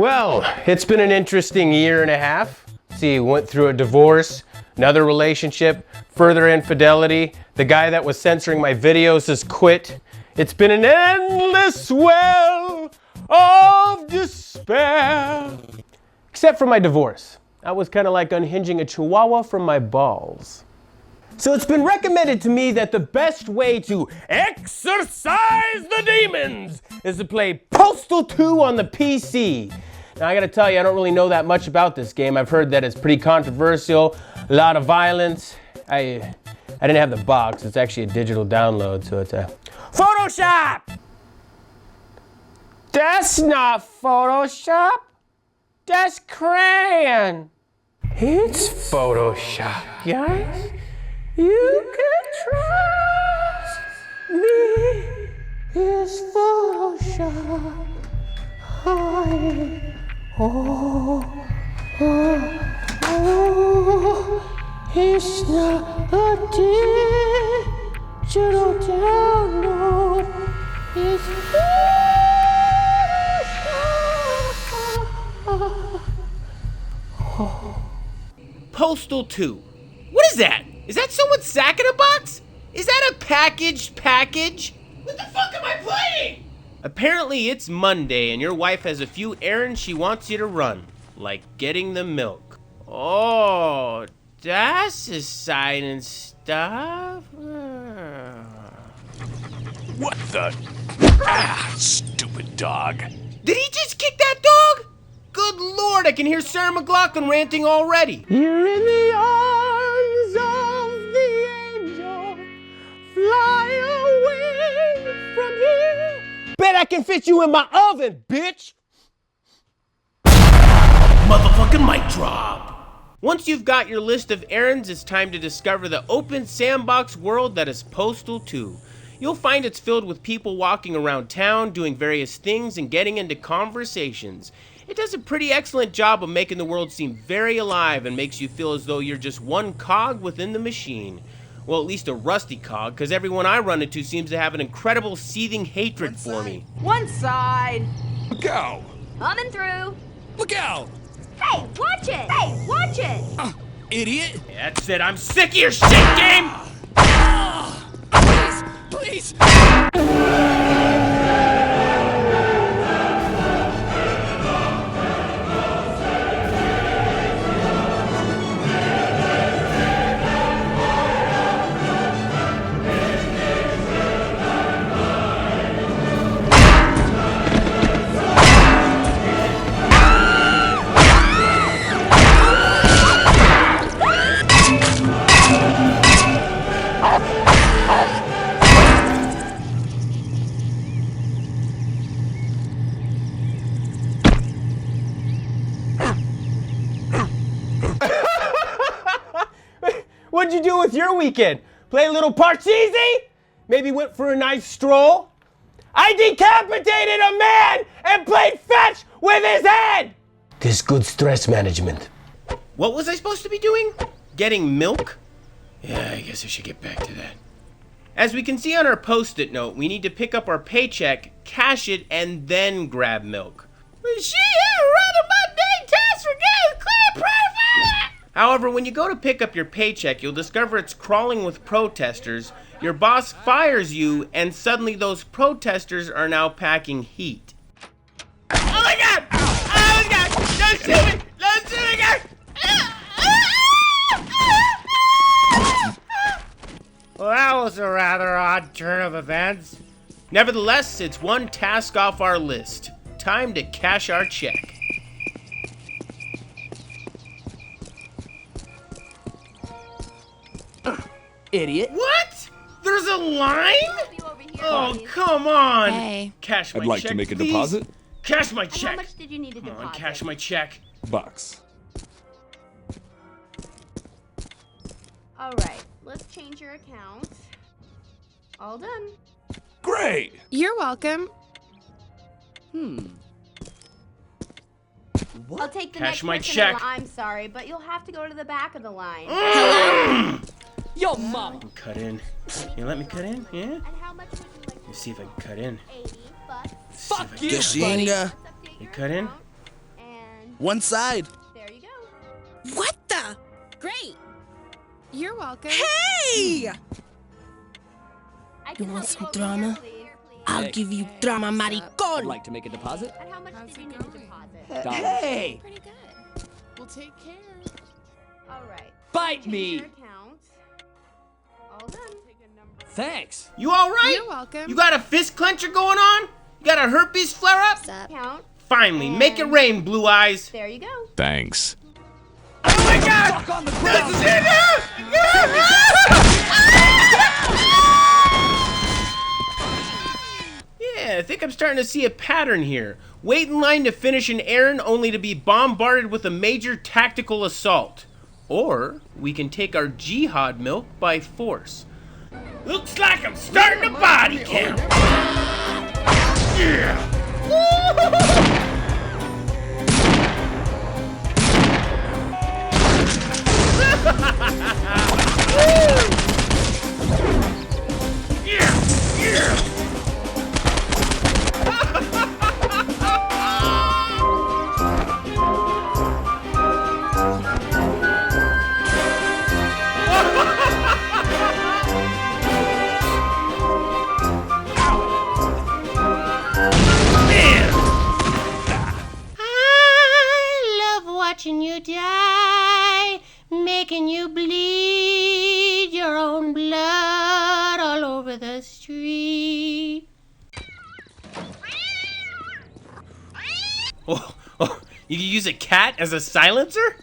Well, it's been an interesting year and a half. See, went through a divorce, another relationship, further infidelity. The guy that was censoring my videos has quit. It's been an endless well of despair. Except for my divorce. That was kind of like unhinging a chihuahua from my balls. So it's been recommended to me that the best way to exorcise the demons is to play Postal 2 on the PC. Now I gotta tell you, I don't really know that much about this game. I've heard that it's pretty controversial, a lot of violence. I didn't have the box, it's actually a digital download, so it's a Photoshop! That's not Photoshop, that's crayon. It's Photoshop, guys. You can trust me, it's Photoshop. It's not a digital download, it's Photoshop. Postal 2. What is that? Is that someone's sack in a box? Is that a package? What the fuck am I playing? Apparently it's Monday and your wife has a few errands she wants you to run, like getting the milk. Oh, that's exciting stuff. What the? Ah, stupid dog. Did he just kick that dog? Good Lord, I can hear Sarah McLachlan ranting already. You're in the arms of the angel, fly away from here. Bet I can fit you in my oven, bitch. Motherfucking mic drop. Once you've got your list of errands, it's time to discover the open sandbox world that is Postal 2. You'll find it's filled with people walking around town, doing various things, and getting into conversations. It does a pretty excellent job of making the world seem very alive and makes you feel as though you're just one cog within the machine. Well, at least a rusty cog, because everyone I run into seems to have an incredible seething hatred for me. One side. Look out! Coming through. Look out! Hey, watch it! Hey, watch it! Idiot! That's it, I'm sick of your shit game! Please! What'd you do with your weekend? Play a little Parcheesi? Maybe went for a nice stroll? I decapitated a man and played fetch with his head! This good stress management. What was I supposed to be doing? Getting milk? Yeah, I guess I should get back to that. As we can see on our post-it note, we need to pick up our paycheck, cash it, and then grab milk. She had a rather mundane task for getting clear profile! However, when you go to pick up your paycheck, you'll discover it's crawling with protesters, your boss fires you, and suddenly those protesters are now packing heat. Oh my god! Oh my god! Don't shoot me! Don't shoot me, guys! Well, that was a rather odd turn of events. Nevertheless, it's one task off our list. Time to cash our check. Idiot. What? There's a line? Oh, come on. Hey. Cash my I'd like check, to make a please. deposit. Cash my And check. how much did you need to Come deposit? on, cash my check. Bucks. All right, let's change your account. All done. Great! You're welcome. I'll take the Cash next my person in check. line. I'm sorry, but you'll have to go to the back of the line. Yo, mama. Cut in. You let me cut in? Yeah? And how much would you like? Let's see if I can cut in. 80 bucks. Let's see if I Fuck can you, cut in. buddy. Update You your cut in? account, One side. There you go. What the? Great. You're welcome. Hey! I can want help some over drama? Here, please. I'll Hey. give you drama, I'd maricon. like to make a deposit. And how much How's did you it need to going? deposit? Dollars. Hey! Pretty good. We'll take care. All right. Bite Change me. your account. All done. Thanks. You all right? You're welcome. You got a fist clencher going on? You got a herpes flare up? Account. Finally, make it rain, Blue Eyes. There you go. Thanks. Oh my God! Fuck on the ground. This is it! Yeah, I think I'm starting to see a pattern here. Wait in line to finish an errand only to be bombarded with a major tactical assault. Or we can take our jihad milk by force. Looks like I'm starting a body count. Yeah. Watching you die, making you bleed your own blood all over the street. Oh, you can use a cat as a silencer?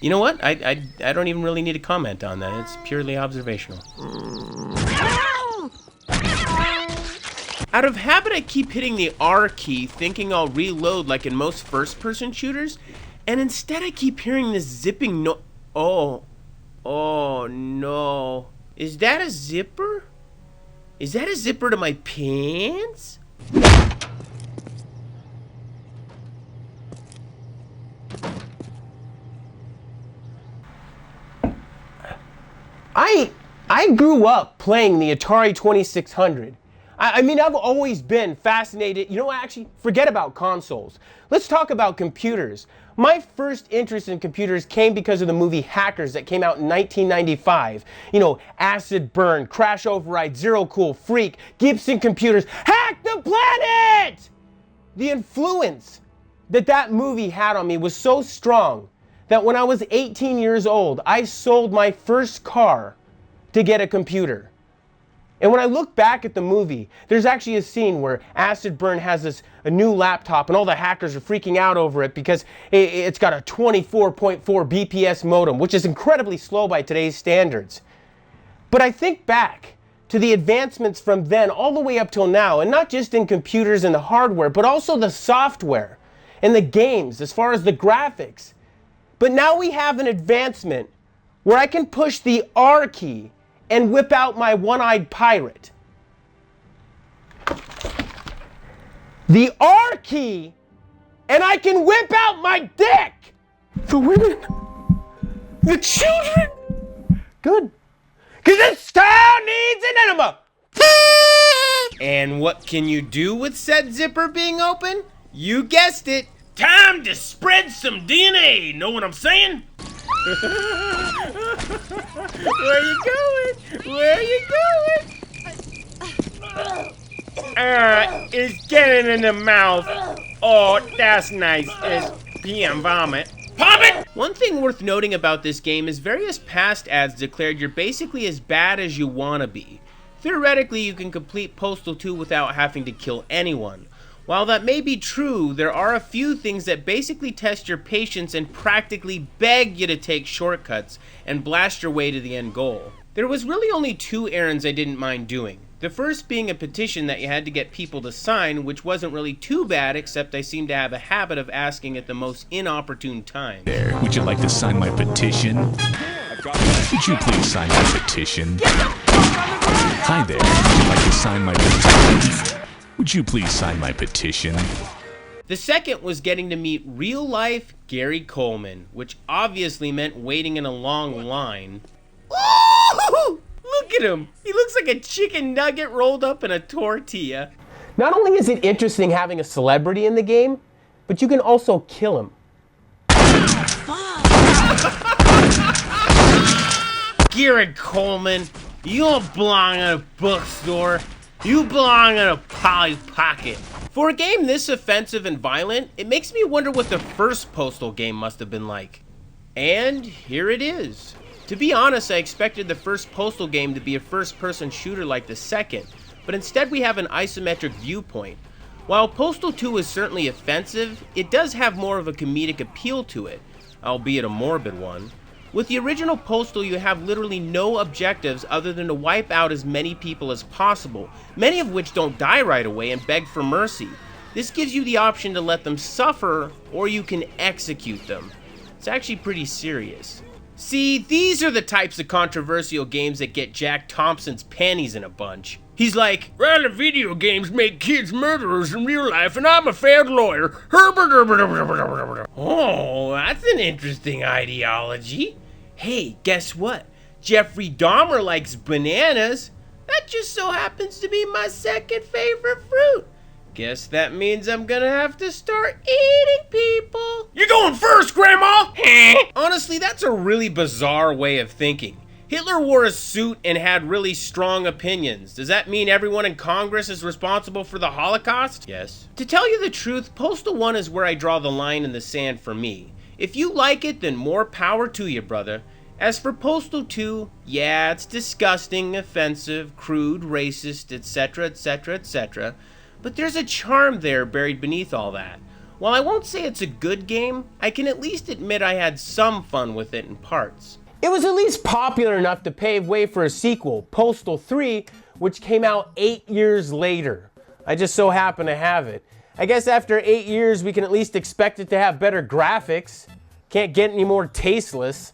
You know what? I don't even really need to comment on that. It's purely observational. Out of habit, I keep hitting the R key, thinking I'll reload like in most first-person shooters. And instead I keep hearing this zipping Oh no. Is that a zipper? Is that a zipper to my pants? I grew up playing the Atari 2600. I mean, I've always been fascinated. You know what, actually, forget about consoles. Let's talk about computers. My first interest in computers came because of the movie Hackers that came out in 1995. You know, Acid Burn, Crash Override, Zero Cool, Freak, Gibson Computers, Hack the Planet! The influence that movie had on me was so strong that when I was 18 years old, I sold my first car to get a computer. And when I look back at the movie, there's actually a scene where Acid Burn has a new laptop and all the hackers are freaking out over it because it's got a 24.4 BPS modem, which is incredibly slow by today's standards. But I think back to the advancements from then all the way up till now, and not just in computers and the hardware, but also the software and the games as far as the graphics. But now we have an advancement where I can push the R key and whip out my one-eyed pirate. The R key, and I can whip out my dick! The women, the children, good. Cause this town needs an enema! And what can you do with said zipper being open? You guessed it, time to spread some DNA, know what I'm saying? Where you going? Where you going? It's getting in the mouth. Oh, that's nice. It's pee and vomit. Pop it! One thing worth noting about this game is various past ads declared you're basically as bad as you want to be. Theoretically, you can complete Postal 2 without having to kill anyone. While that may be true, there are a few things that basically test your patience and practically beg you to take shortcuts and blast your way to the end goal. There was really only two errands I didn't mind doing. The first being a petition that you had to get people to sign, which wasn't really too bad, except I seem to have a habit of asking at the most inopportune times. There, would you like to sign my petition? Would you please sign my petition? Hi there, would you like to sign my petition? Would you please sign my petition? The second was getting to meet real-life Gary Coleman, which obviously meant waiting in a long line. Ooh, look at him! He looks like a chicken nugget rolled up in a tortilla. Not only is it interesting having a celebrity in the game, but you can also kill him. Garrett Coleman, you don't belong in a bookstore. You belong in a Polly Pocket. For a game this offensive and violent, it makes me wonder what the first Postal game must have been like. And here it is. To be honest, I expected the first Postal game to be a first-person shooter like the second, but instead we have an isometric viewpoint. While Postal 2 is certainly offensive, it does have more of a comedic appeal to it, albeit a morbid one. With the original Postal, you have literally no objectives other than to wipe out as many people as possible, many of which don't die right away and beg for mercy. This gives you the option to let them suffer, or you can execute them. It's actually pretty serious. See, these are the types of controversial games that get Jack Thompson's panties in a bunch. He's like, well, the video games make kids murderers in real life, and I'm a failed lawyer. Oh, that's an interesting ideology. Hey, guess what? Jeffrey Dahmer likes bananas. That just so happens to be my second favorite fruit. Guess that means I'm gonna have to start eating people. You're going first, Grandma! Honestly, that's a really bizarre way of thinking. Hitler wore a suit and had really strong opinions. Does that mean everyone in Congress is responsible for the Holocaust? Yes. To tell you the truth, Postal 1 is where I draw the line in the sand for me. If you like it, then more power to you, brother. As for Postal 2, yeah, it's disgusting, offensive, crude, racist, etc., etc., etc., but there's a charm there buried beneath all that. While I won't say it's a good game, I can at least admit I had some fun with it in parts. It was at least popular enough to pave way for a sequel, Postal 3, which came out 8 years later. I just so happen to have it. I guess after 8 years, we can at least expect it to have better graphics. Can't get any more tasteless.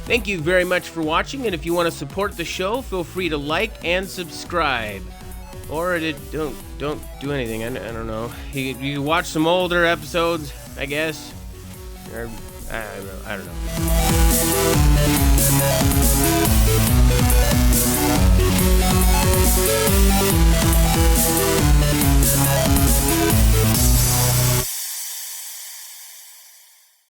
Thank you very much for watching, and if you want to support the show, feel free to like and subscribe. Or don't do anything, I don't know. You watch some older episodes, I guess. Or, I don't know.